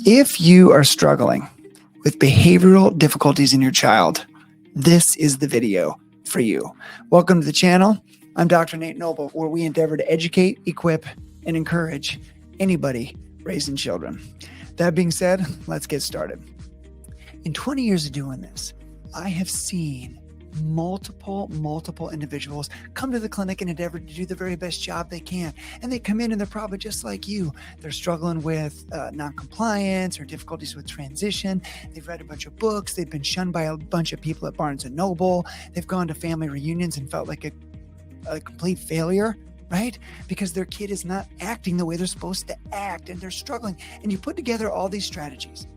If you are struggling with behavioral difficulties in your child, this is the video for you. Welcome to the channel. I'm Dr. Nate Noble, where we endeavor to educate, equip, and encourage anybody raising children. That being said, let's get started. In 20 years of doing this, I have seen multiple individuals come to the clinic and endeavor to do the very best job they can. And they come in and they're probably just like you. They're struggling with non-compliance or difficulties with transition. They've read a bunch of books. They've been shunned by a bunch of people at Barnes & Noble. They've gone to family reunions and felt like a complete failure, right? Because their kid is not acting the way they're supposed to act and they're struggling. And you put together all these strategies.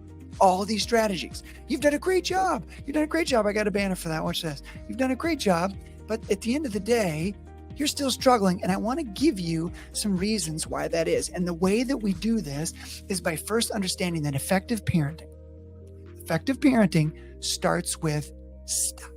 You've done a great job. I got a banner for that. Watch this. You've done a great job, but at the end of the day, you're still struggling. And I want to give you some reasons why that is. And the way that we do this is by first understanding that effective parenting starts with stopping.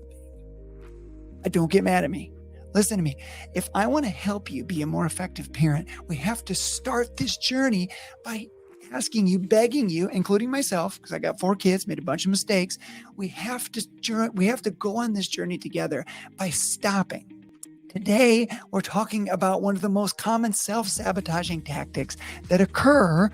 Don't get mad at me. Listen to me. If I want to help you be a more effective parent, we have to start this journey by asking you, begging you, including myself, because I got 4 kids, made a bunch of mistakes. We have to go on this journey together by stopping. Today, we're talking about one of the most common self-sabotaging tactics that occur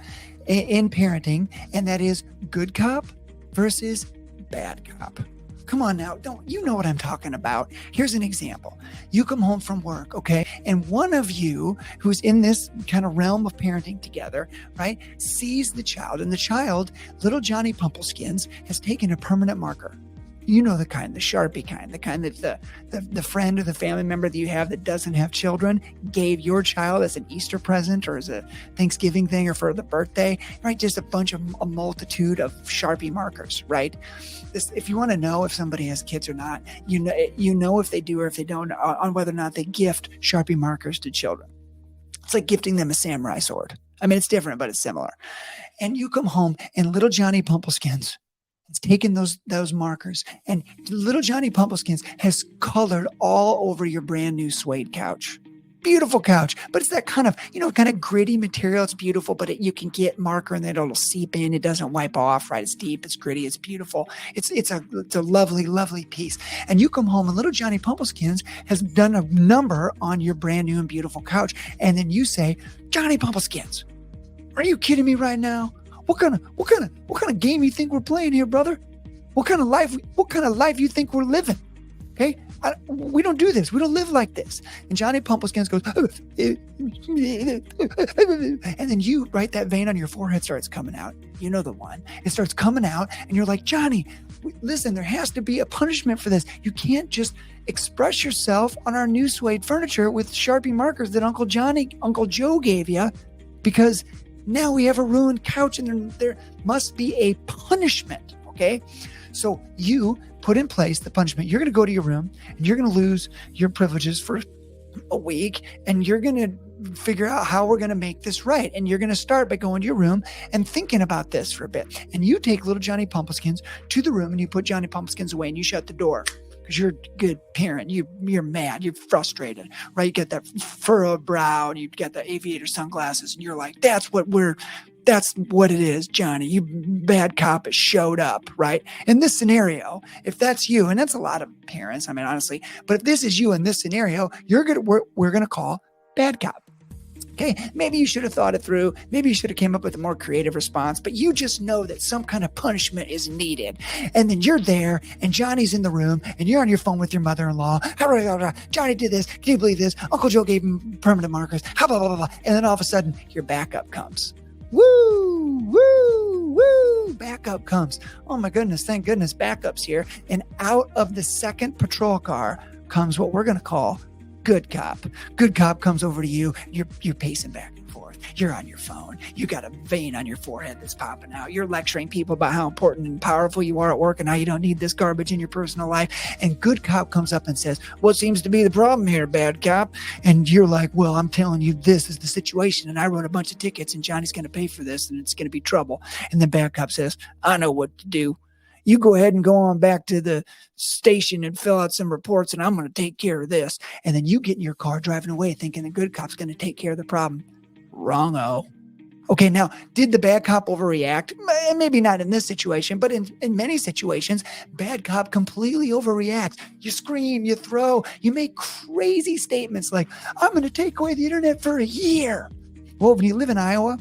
in parenting, and that is good cop versus bad cop. Come on now, you know what I'm talking about. Here's an example. You come home from work, okay? And one of you who's in this kind of realm of parenting together, right, sees the child, and the child, little Johnny Pumpleskins, has taken a permanent marker. You know the kind, the Sharpie kind, the kind that the friend or the family member that you have that doesn't have children gave your child as an Easter present or as a Thanksgiving thing or for the birthday, right? Just a multitude of Sharpie markers, right? If you want to know if somebody has kids or not, you know if they do or if they don't on whether or not they gift Sharpie markers to children. It's like gifting them a samurai sword. I mean, it's different, but it's similar. And you come home and little Johnny Pumpleskins has taken those markers, and little Johnny Pumpleskins has colored all over your brand new suede couch. Beautiful couch, but it's that kind of gritty material. It's beautiful, but you can get marker and then it'll seep in. It doesn't wipe off, right? It's deep, it's gritty, it's beautiful. It's a lovely piece. And you come home and little Johnny Pumpleskins has done a number on your brand new and beautiful couch. And then you say, Johnny Pumpleskins, are you kidding me right now? What kind of game you think we're playing here, brother? What kind of life you think we're living? Okay? We don't do this. We don't live like this. And Johnny Pumpleskins goes, and then you, right, that vein on your forehead starts coming out. You know the one. It starts coming out, and you're like, Johnny, listen, there has to be a punishment for this. You can't just express yourself on our new suede furniture with Sharpie markers that Uncle Joe gave you, because now we have a ruined couch and there must be a punishment, okay? So you put in place the punishment. You're going to go to your room and you're going to lose your privileges for a week, and you're going to figure out how we're going to make this right. And you're going to start by going to your room and thinking about this for a bit. And you take little Johnny Pumpleskins to the room and you put Johnny Pumpleskins away and you shut the door. Because you're a good parent, you're mad, you're frustrated, right? You get that furrowed brow and you get the aviator sunglasses and you're like, that's what it is, Johnny. You bad cop has showed up, right? In this scenario, if that's you, and that's a lot of parents, I mean, honestly, but if this is you in this scenario, we're gonna call bad cop. Okay, maybe you should have thought it through. Maybe you should have came up with a more creative response, but you just know that some kind of punishment is needed. And then you're there and Johnny's in the room and you're on your phone with your mother-in-law. Johnny did this. Can you believe this? Uncle Joe gave him permanent markers. Blah, blah, blah, blah. And then all of a sudden your backup comes. Woo! Backup comes. Oh my goodness, thank goodness backup's here. And out of the second patrol car comes what we're going to call good cop. Good cop comes over to you. You're pacing back and forth. You're on your phone. You got a vein on your forehead that's popping out. You're lecturing people about how important and powerful you are at work and how you don't need this garbage in your personal life. And good cop comes up and says, what seems to be the problem here, bad cop? And you're like, well, I'm telling you, this is the situation. And I wrote a bunch of tickets and Johnny's going to pay for this and it's going to be trouble. And the bad cop says, I know what to do. You go ahead and go on back to the station and fill out some reports, and I'm going to take care of this. And then you get in your car driving away thinking the good cop's going to take care of the problem. Wrong-o. Okay, now, did the bad cop overreact? Maybe not in this situation, but in many situations, bad cop completely overreacts. You scream, you throw, you make crazy statements like, I'm going to take away the internet for a year. Well, when you live in Iowa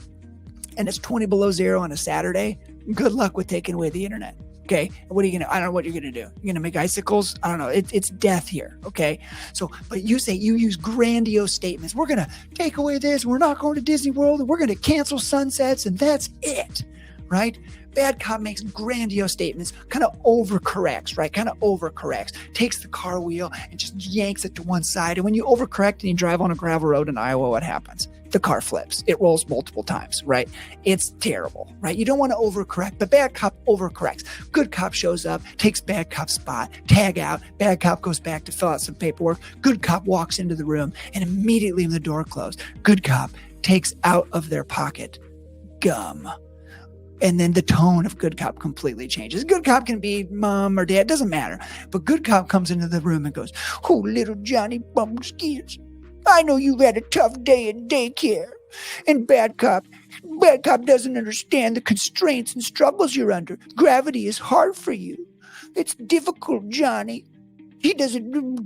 and it's 20 below zero on a Saturday, good luck with taking away the internet. Okay. What are you going to, I don't know what you're going to do. You're going to make icicles. I don't know. It's death here. Okay. So, but you use grandiose statements. We're going to take away this. We're not going to Disney World, and we're going to cancel sunsets, and that's it. Right. Bad cop makes grandiose statements, kind of overcorrects, right? Kind of overcorrects, takes the car wheel and just yanks it to one side. And when you overcorrect and you drive on a gravel road in Iowa, what happens? The car flips. It rolls multiple times, right? It's terrible, right? You don't want to overcorrect, but bad cop overcorrects. Good cop shows up, takes bad cop's spot, tag out. Bad cop goes back to fill out some paperwork. Good cop walks into the room, and immediately when the door closed, good cop takes out of their pocket gum. And then the tone of good cop completely changes. Good cop can be mom or dad, doesn't matter. But good cop comes into the room and goes, oh, little Johnny Bumskis, I know you had a tough day in daycare. And bad cop doesn't understand the constraints and struggles you're under. Gravity is hard for you. It's difficult, Johnny.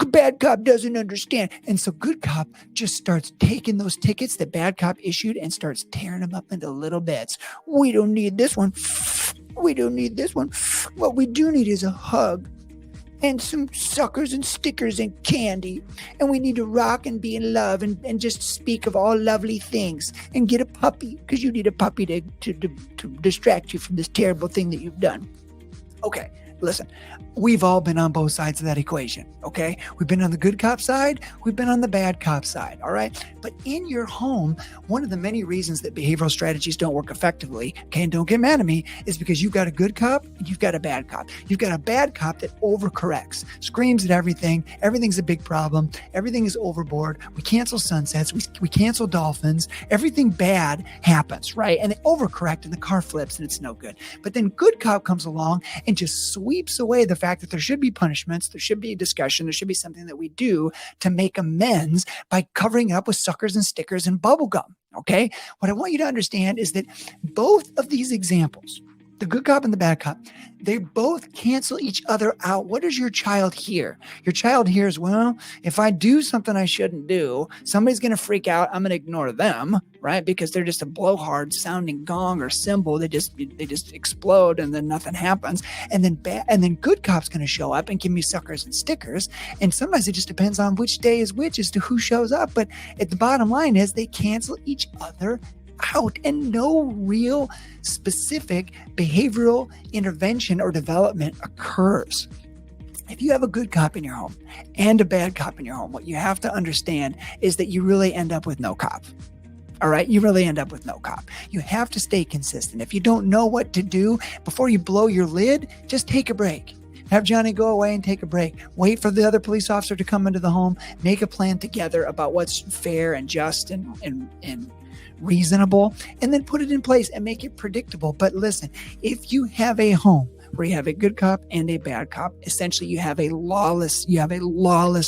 Bad cop doesn't understand. And so good cop just starts taking those tickets that bad cop issued and starts tearing them up into little bits. We don't need this one. We don't need this one. What we do need is a hug and some suckers and stickers and candy. And we need to rock and be in love and just speak of all lovely things and get a puppy, because you need a puppy to distract you from this terrible thing that you've done. Okay. Listen, we've all been on both sides of that equation, okay? We've been on the good cop side. We've been on the bad cop side, all right? But in your home, one of the many reasons that behavioral strategies don't work effectively, okay, and don't get mad at me, is because you've got a good cop and you've got a bad cop. You've got a bad cop that overcorrects, screams at everything. Everything's a big problem. Everything is overboard. We cancel sunsets. We cancel dolphins. Everything bad happens, right? And they overcorrect and the car flips and it's no good. But then good cop comes along and just sweeps away the fact that there should be punishments, there should be a discussion, there should be something that we do to make amends by covering up with suckers and stickers and bubble gum. Okay. What I want you to understand is that both of these examples, the good cop and the bad cop, they both cancel each other out. What does your child hear? Your child hears, well, if I do something I shouldn't do, somebody's going to freak out. I'm going to ignore them, right? Because they're just a blowhard sounding gong or cymbal. They just explode and then nothing happens. And then good cop's going to show up and give me suckers and stickers. And sometimes it just depends on which day is which as to who shows up. But at the bottom line is they cancel each other out, and no real specific behavioral intervention or development occurs. If you have a good cop in your home and a bad cop in your home, what you have to understand is that you really end up with no cop. All right. You really end up with no cop. You have to stay consistent. If you don't know what to do before you blow your lid, just take a break. Have Johnny go away and take a break. Wait for the other police officer to come into the home. Make a plan together about what's fair and just and reasonable, and then put it in place and make it predictable. But listen, if you have a home where you have a good cop and a bad cop, essentially you have a lawless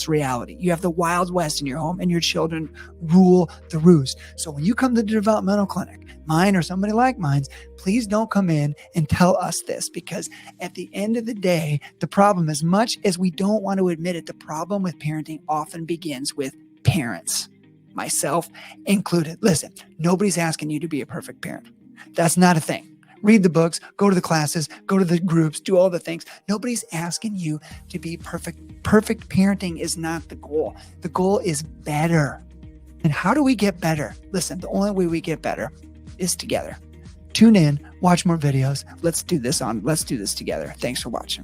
reality. You have the Wild West in your home and your children rule the roost. So when you come to the developmental clinic, mine or somebody like mine's, please don't come in and tell us this, because at the end of the day, the problem, as much as we don't want to admit it, the problem with parenting often begins with parents, myself included. Listen, nobody's asking you to be a perfect parent. That's not a thing. Read the books, go to the classes, go to the groups, do all the things. Nobody's asking you to be perfect. Perfect parenting is not the goal. The goal is better. And how do we get better? Listen, the only way we get better is together. Tune in, watch more videos. Let's do this together. Thanks for watching.